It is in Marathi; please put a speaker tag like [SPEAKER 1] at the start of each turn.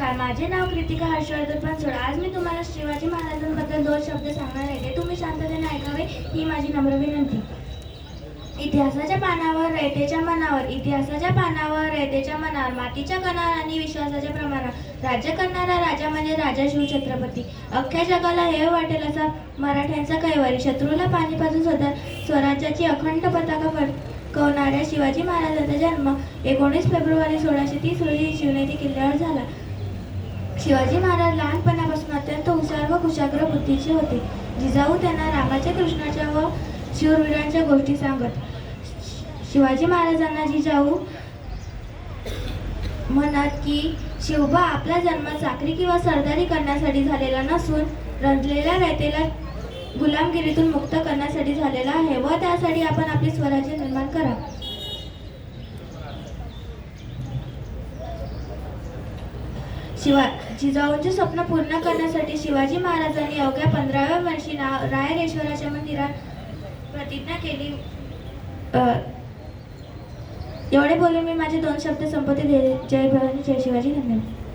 [SPEAKER 1] नमस्कार, माझे नाव कृतिका हर्षवर्धन बनसोड. आज मी तुम्हाला शिवाजी महाराजांबद्दल 2 शब्द सांगणार आहे. ते तुम्ही शांततेने ऐकावे ही माझी नम्र विनंती. इतिहासाच्या पानावर रयतेच्या मनावर, इतिहासाच्या पानावर रयतेच्या मनावर, मातीच्या कणावर आणि विश्वासाच्या प्रमाणावर राज्य करणारा राजा म्हणजे राजा शिवछत्रपती. अख्ख्या जगाला हे वाटेल असा मराठ्यांचा कैवारी, शत्रूला पाणी पाजून स्वराज्याची अखंड पताका फडकवणाऱ्या शिवाजी महाराजांचा जन्म 19 फेब्रुवारी 1630 रोजी शिवनेरी किल्ल्यावर झाला. शिवाजी महाराज लहानपणापासून अत्यंत हुशार व कुशाग्र बुद्धीचे होते. जिजाऊ त्यांना रामाच्या, कृष्णाच्या व शूरवीरांच्या गोष्टी सांगत. शिवाजी महाराजांना जिजाऊ म्हणत की शिवबा, आपला जन्म चाकरी किंवा सरदारी करण्यासाठी झालेला नसून रंजलेल्या रयतेला गुलामगिरीतून मुक्त करण्यासाठी झालेला आहे व त्यासाठी आपण आपले स्वराज्य निर्माण करा. जिजाऊंचे स्वप्न पूर्ण करण्यासाठी शिवाजी महाराजांनी अवघ्या 15व्या वर्षी रायरेश्वराच्या मंदिरात प्रतिज्ञा केली. एवढे बोलून मी माझे 2 शब्द संपत्ती. जय भवानी, जय शिवाजी. धन्यवाद.